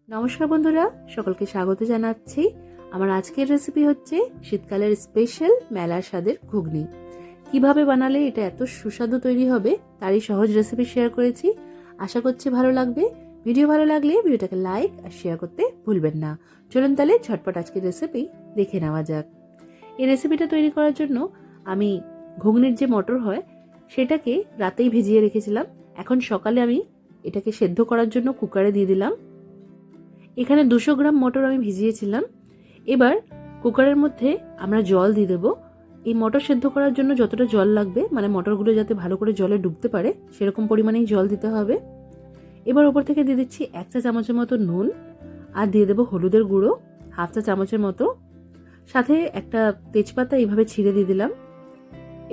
নমস্কার বন্ধুরা, সকলকে স্বাগত জানাচ্ছি। আমার আজকের রেসিপি হচ্ছে শীতকালের স্পেশাল মেলার স্বাদের ঘুগনি। কিভাবে বানালে এটা এত সুস্বাদু তৈরি হবে তারই সহজ রেসিপি শেয়ার করেছি। আশা করছি ভালো লাগবে। ভিডিও ভালো লাগলে ভিডিওটাকে লাইক আর শেয়ার করতে ভুলবেন না। চলুন তাহলে ঝটপট আজকের রেসিপি দেখে নেওয়া যাক। এই রেসিপিটা তৈরি করার জন্য আমি ঘুগনির যে মটর হয় সেটাকে রাতেই ভিজিয়ে রেখেছিলাম। এখন সকালে আমি এটাকে সেদ্ধ করার জন্য কুকারে দিয়ে দিলাম। এখানে 200 গ্রাম মটর আমি ভিজিয়েছিলাম। এবার কুকারের মধ্যে আমরা জল দিয়ে দেব। এই মটর সেদ্ধ করার জন্য যতটা জল লাগবে, মানে মটরগুলো যাতে ভালো করে জলে ডুবতে পারে সেরকম পরিমাণেই জল দিতে হবে। এবার ওপর থেকে দিয়ে দিচ্ছি 1 চা চামচের মতো নুন, আর দিয়ে দেবো হলুদের গুঁড়ো 1/2 চা চামচের মতো, সাথে একটা তেজপাতা এইভাবে ছিঁড়ে দিয়ে দিলাম।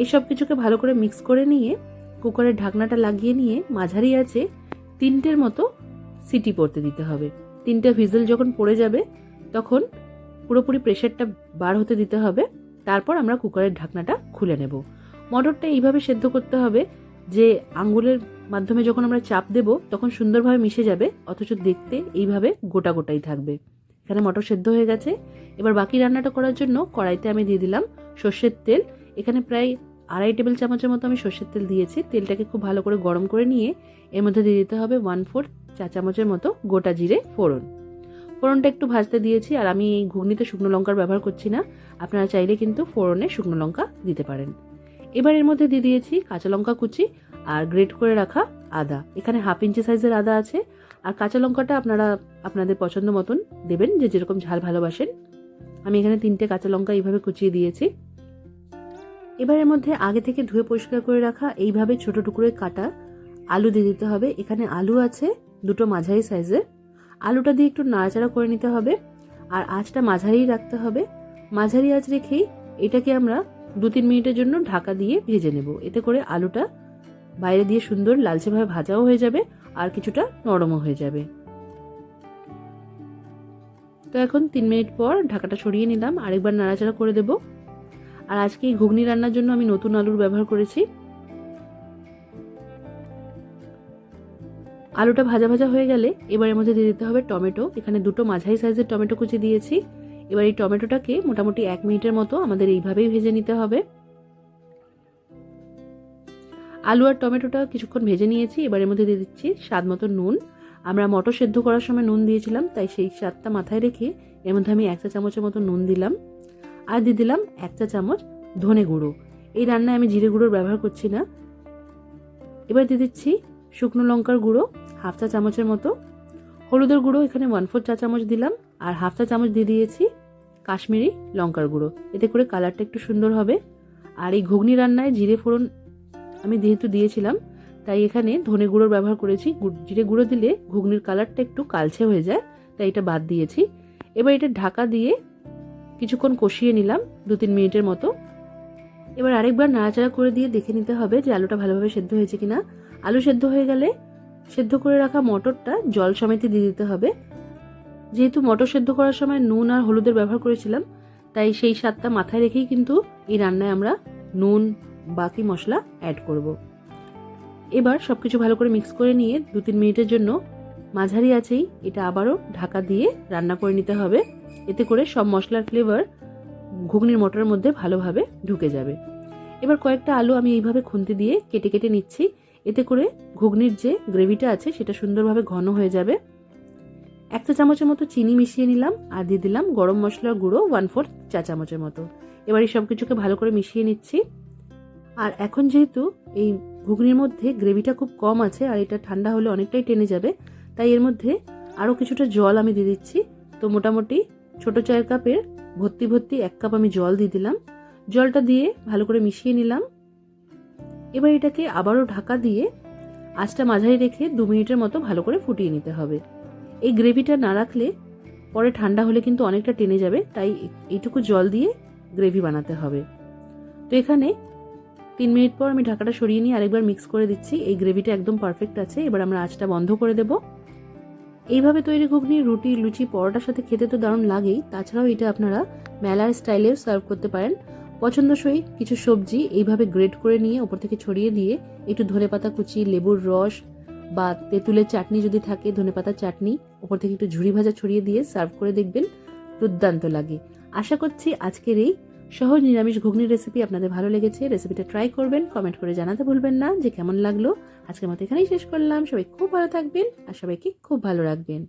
এই সব কিছুকে ভালো করে মিক্স করে নিয়ে কুকারের ঢাকনাটা লাগিয়ে নিয়ে মাঝারি আঁচে 3টের মতো সিটি পড়তে দিতে হবে। 3টে হুইসেল যখন পড়ে যাবে তখন পুরোপুরি প্রেশারটা বার হতে দিতে হবে। তারপর আমরা কুকারের ঢাকনাটা খুলে নেব। মটরটা এইভাবে সেদ্ধ করতে হবে যে আঙ্গুলের মাধ্যমে যখন আমরা চাপ দেব তখন সুন্দরভাবে মিশে যাবে, অথচ দেখতে এইভাবে গোটা গোটাই থাকবে। এখানে মটর সেদ্ধ হয়ে গেছে। এবার বাকি রান্নাটা করার জন্য কড়াইতে আমি দিয়ে দিলাম সর্ষের তেল। এখানে প্রায় 2.5 টেবিল চামচের মতো আমি সর্ষের তেল দিয়েছি। তেলটাকে খুব ভালো করে গরম করে নিয়ে এর মধ্যে দিয়ে দিতে হবে 1/4 চা চামচের মতো গোটা জিরে ফোড়ন। ফোড়নটা একটু ভাজতে দিয়েছি, আর আমি এই ঘুগনিতে শুকনো লঙ্কার ব্যবহার করছি না। আপনারা চাইলে কিন্তু ফোড়নে শুকনো লঙ্কা দিতে পারেন। এবার এর মধ্যে দিয়ে দিয়েছি কাঁচা লঙ্কা কুচি আর গ্রেট করে রাখা আদা। এখানে 1/2 ইঞ্চি সাইজের আদা আছে। আর কাঁচা লঙ্কাটা আপনারা আপনাদের পছন্দ মতন দেবেন, যে যেরকম ঝাল ভালোবাসেন। আমি এখানে 3টে কাঁচা লঙ্কা এইভাবে কুচিয়ে দিয়েছি। এবার এর মধ্যে আগে থেকে ধুয়ে পরিষ্কার করে রাখা এইভাবে ছোট টুকরোয় কাটা আলু দিয়ে দিতে হবে। এখানে আলু আছে 2টো মাঝারি সাইজের। আলুটা দিয়ে একটু নাড়াচাড়া করে নিতে হবে, আর আঁচটা মাঝারি রাখতে হবে। মাঝারি আঁচ রেখেই এটাকে আমরা 2-3 মিনিটের জন্য ঢাকা দিয়ে ভেজে নেব। এতে করে আলুটা বাইরে দিয়ে সুন্দর লালচেভাবে ভাজাও হয়ে যাবে আর কিছুটা নরমও হয়ে যাবে। তো এখন 3 মিনিট পর ঢাকাটা সরিয়ে নিলাম, আরেকবার নাড়াচাড়া করে দেব। আর আজকে এই ঘুগনি রান্নার জন্য আমি নতুন আলুর ব্যবহার করেছি। আলুটা ভাজা ভাজা হয়ে গেলে এবার এর মধ্যে দিয়ে দিতে হবে টমেটো। এখানে 2টো মাঝারি সাইজের টমেটো কুচি দিয়েছি। এবার এই টমেটোটাকে মোটামুটি 1 মিনিটের মতো আমাদের এইভাবেই ভেজে নিতে হবে। আলু আর টমেটোটা কিছুক্ষণ ভেজে নিয়েছি। এবার এর মধ্যে দিয়ে দিচ্ছি স্বাদ মতো নুন। আমরা মটর সেদ্ধ করার সময় নুন দিয়েছিলাম, তাই সেই স্বাদটা মাথায় রেখে এর মধ্যে আমি 1 চা চামচের মতো নুন দিলাম। আর দিয়ে দিলাম 1 চা চামচ ধনে গুঁড়ো। এই রান্নায় আমি জিরে গুঁড়োর ব্যবহার করছি না। এবার দিয়ে দিচ্ছি শুকনো লঙ্কার গুঁড়ো 1/2 চা চামচের মতো। হলুদের গুঁড়ো এখানে 1/4 চা চামচ দিলাম, আর 1/2 চা চামচ দিয়ে দিয়েছি কাশ্মীরি লঙ্কার গুঁড়ো। এতে করে কালারটা একটু সুন্দর হবে। আর এই ঘুগনি রান্নায় জিরে ফোড়ন আমি যেহেতু দিয়েছিলাম, তাই এখানে ধনে গুঁড়োর ব্যবহার করেছি। জিরে গুঁড়ো দিলে ঘুগনির কালারটা একটু কালচে হয়ে যায়, তাই এটা বাদ দিয়েছি। এবার এটা ঢাকা দিয়ে কিছুক্ষণ কষিয়ে নিলাম 2-3 মিনিটের মতো। এবার আরেকবার নাড়াচাড়া করে দিয়ে দেখে নিতে হবে যে আলুটা ভালোভাবে সেদ্ধ হয়েছে কিনা। আলু সেদ্ধ হয়ে গেলে সেদ্ধ করে রাখা মটরটা জল সমেত দিয়ে দিতে হবে। যেহেতু মটর সেদ্ধ করার সময় নুন আর হলুদের ব্যবহার করেছিলাম, তাই সেই স্বাদটা মাথায় রেখেই কিন্তু এই রান্নায় আমরা নুন বাকি মশলা অ্যাড করব। এবার সবকিছু ভালো করে মিক্স করে নিয়ে 2-3 মিনিটের জন্য মাঝারি আঁচেই এটা আবারও ঢাকা দিয়ে রান্না করে নিতে হবে। এতে করে সব মশলার ফ্লেভার ঘুগনির মটরের মধ্যে ভালোভাবে ঢুকে যাবে। এবার কয়েকটা আলু আমি এইভাবে খুন্তি দিয়ে কেটে কেটে নিচ্ছি। এতে করে ঘুগনির যে গ্রেভিটা আছে সেটা সুন্দরভাবে ঘন হয়ে যাবে। 1 চা চামচের মতো চিনি মিশিয়ে নিলাম, আর দিয়ে দিলাম গরম মশলার গুঁড়ো 1/4 চা চামচের মতো। এবার এই সব কিছুকে ভালো করে মিশিয়ে নিচ্ছি। আর এখন যেহেতু এই ঘুগনির মধ্যে গ্রেভিটা খুব কম আছে আর এটা ঠান্ডা হলে অনেকটাই টেনে যাবে, তাই এর মধ্যে আরও কিছুটা জল আমি দিয়ে দিচ্ছি। তো মোটামুটি ছোট চায়ের কাপের ভর্তি ভর্তি 1 কাপ আমি জল দিয়ে দিলাম। জলটা দিয়ে ভালো করে মিশিয়ে নিলাম। এবার এটাকে আবারও ঢাকা দিয়ে আঁচটা মাঝারি রেখে 2 মিনিটের মতো ভালো করে ফুটিয়ে নিতে হবে। এই গ্রেভিটা না রাখলে পরে ঠান্ডা হলে কিন্তু অনেকটা টেনে যাবে, তাই এইটুকু জল দিয়ে গ্রেভি বানাতে হবে। তো এখানে 3 মিনিট পর আমি ঢাকাটা সরিয়ে নিয়ে আরেকবার মিক্স করে দিচ্ছি। এই গ্রেভিটা একদম পারফেক্ট আছে। এবার আমরা আঁচটা বন্ধ করে দেব। এইভাবে তৈরি ঘুগনি রুটি, লুচি, পরোটার সাথে খেতে তো দারুণ লাগেই। তাছাড়াও এটা আপনারা মেলার স্টাইলেও সার্ভ করতে পারেন। পছন্দসই কিছু সবজি এইভাবে গ্রেট করে নিয়ে ওপর থেকে ছড়িয়ে দিয়ে একটু ধনেপাতা কুচি, লেবুর রস বা তেঁতুলের চাটনি যদি থাকে, ধনেপাতার চাটনি, ওপর থেকে একটু ঝুরি ভাজা ছড়িয়ে দিয়ে সার্ভ করে দেখবেন, দুর্দান্ত লাগে। আশা করছি আজকের এই সহজ নিরামিষ ঘুগনির রেসিপি আপনাদের ভালো লেগেছে। রেসিপিটা ট্রাই করবেন, কমেন্ট করে জানাতে ভুলবেন না যে কেমন লাগলো। আজকের মতো এখানেই শেষ করলাম। সবাই খুব ভালো থাকবেন আর সবাইকে খুব ভালো রাখবেন।